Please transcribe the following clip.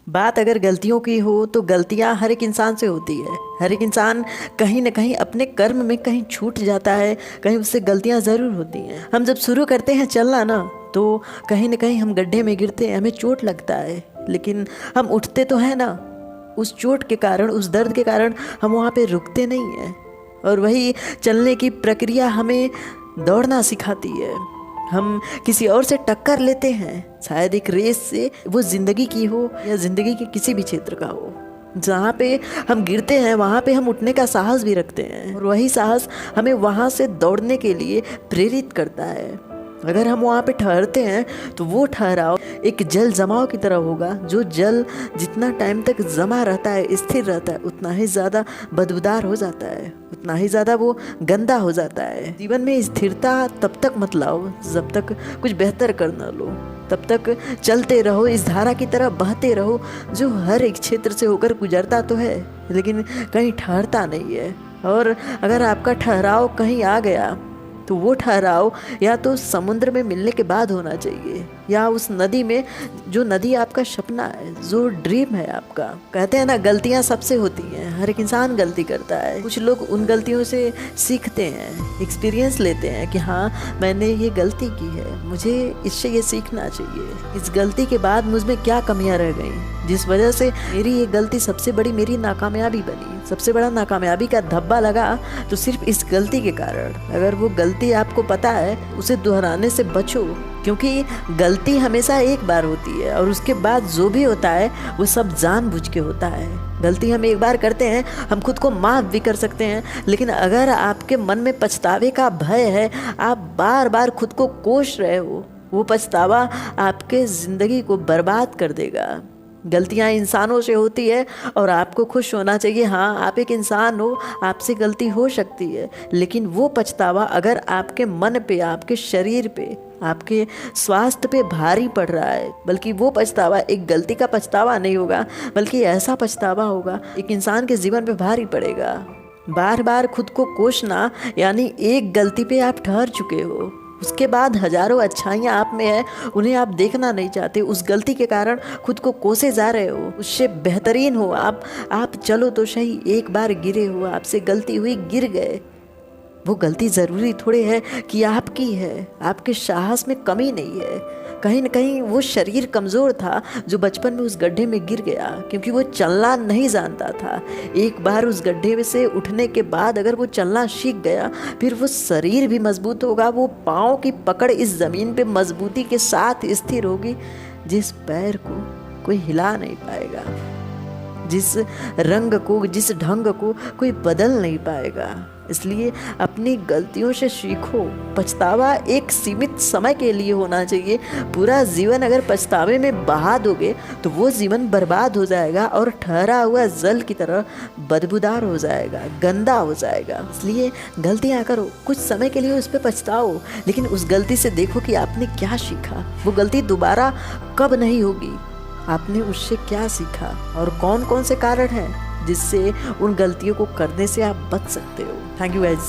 बात अगर गलतियों की हो तो गलतियां हर एक इंसान से होती है। हर एक इंसान कहीं ना कहीं अपने कर्म में कहीं छूट जाता है, कहीं उससे गलतियां ज़रूर होती हैं। हम जब शुरू करते हैं चलना ना, तो कहीं ना कहीं हम गड्ढे में गिरते हैं, हमें चोट लगता है, लेकिन हम उठते तो हैं ना। उस चोट के कारण, उस दर्द के कारण हम वहाँ पे रुकते नहीं हैं। और वही चलने की प्रक्रिया हमें दौड़ना सिखाती है। हम किसी और से टक्कर लेते हैं, शायद एक रेस से, वो ज़िंदगी की हो या ज़िंदगी के किसी भी क्षेत्र का हो। जहाँ पे हम गिरते हैं वहाँ पे हम उठने का साहस भी रखते हैं, और वही साहस हमें वहाँ से दौड़ने के लिए प्रेरित करता है। अगर हम वहाँ पे ठहरते हैं तो वो ठहराव एक जल जमाव की तरह होगा। जो जल जितना टाइम तक जमा रहता है, स्थिर रहता है, उतना ही ज़्यादा बदबूदार हो जाता है, उतना ही ज़्यादा वो गंदा हो जाता है। जीवन में स्थिरता तब तक मत लाओ जब तक कुछ बेहतर कर न लो। तब तक चलते रहो, इस धारा की तरह बहते रहो जो हर एक क्षेत्र से होकर गुजरता तो है, लेकिन कहीं ठहरता नहीं है। और अगर आपका ठहराव कहीं आ गया तो वो ठहराव या तो समुद्र में मिलने के बाद होना चाहिए, या उस नदी में, जो नदी आपका सपना है, जो ड्रीम है आपका। कहते हैं ना, गलतियां सबसे होती हैं, हर एक इंसान गलती करता है। कुछ लोग उन गलतियों से सीखते हैं, एक्सपीरियंस लेते हैं कि हाँ मैंने ये गलती की है, मुझे इससे ये सीखना चाहिए। इस गलती के बाद मुझ में क्या कमियां रह गई जिस वजह से मेरी ये गलती सबसे बड़ी मेरी नाकामयाबी बनी। सबसे बड़ा नाकामयाबी का धब्बा लगा तो सिर्फ इस गलती के कारण। अगर वो गलती आपको पता है, उसे दोहराने से बचो, क्योंकि गलती हमेशा एक बार होती है और उसके बाद जो भी होता है वो सब जानबूझ के होता है। गलती हम एक बार करते हैं, हम खुद को माफ़ भी कर सकते हैं, लेकिन अगर आपके मन में पछतावे का भय है, आप बार बार खुद को कोस रहे हो, वो पछतावा आपके ज़िंदगी को बर्बाद कर देगा। गलतियां इंसानों से होती है और आपको खुश होना चाहिए। हाँ, आप एक इंसान हो, आपसे गलती हो सकती है, लेकिन वो पछतावा अगर आपके मन पे, आपके शरीर पे, आपके स्वास्थ्य पे भारी पड़ रहा है, बल्कि वो पछतावा एक गलती का पछतावा नहीं होगा, बल्कि ऐसा पछतावा होगा एक इंसान के जीवन पे भारी पड़ेगा। बार बार खुद को कोसना यानी एक गलती पे आप ठहर चुके हो, उसके बाद हजारों अच्छाइयाँ आप में है, उन्हें आप देखना नहीं चाहते। उस गलती के कारण खुद को कोसे जा रहे हो, उससे बेहतरीन हो आप चलो तो सही। एक बार गिरे हो, आपसे गलती हुई, गिर गए, वो गलती ज़रूरी थोड़े है कि आपकी है। आपके साहस में कमी नहीं है, कहीं न कहीं वो शरीर कमज़ोर था जो बचपन में उस गड्ढे में गिर गया, क्योंकि वो चलना नहीं जानता था। एक बार उस गड्ढे से उठने के बाद अगर वो चलना सीख गया, फिर वो शरीर भी मजबूत होगा, वो पाँव की पकड़ इस ज़मीन पे मजबूती के साथ स्थिर होगी, जिस पैर को कोई हिला नहीं पाएगा, जिस रंग को, जिस ढंग को कोई बदल नहीं पाएगा। इसलिए अपनी गलतियों से सीखो। पछतावा एक सीमित समय के लिए होना चाहिए। पूरा जीवन अगर पछतावे में बहा दोगे तो वो जीवन बर्बाद हो जाएगा और ठहरा हुआ जल की तरह बदबूदार हो जाएगा, गंदा हो जाएगा। इसलिए गलतियाँ करो, कुछ समय के लिए उस पर पछताओ, लेकिन उस गलती से देखो कि आपने क्या सीखा। वो गलती दोबारा कब नहीं होगी, आपने उससे क्या सीखा और कौन कौन से कारण हैं जिससे उन गलतियों को करने से आप बच सकते हो। Thank you guys.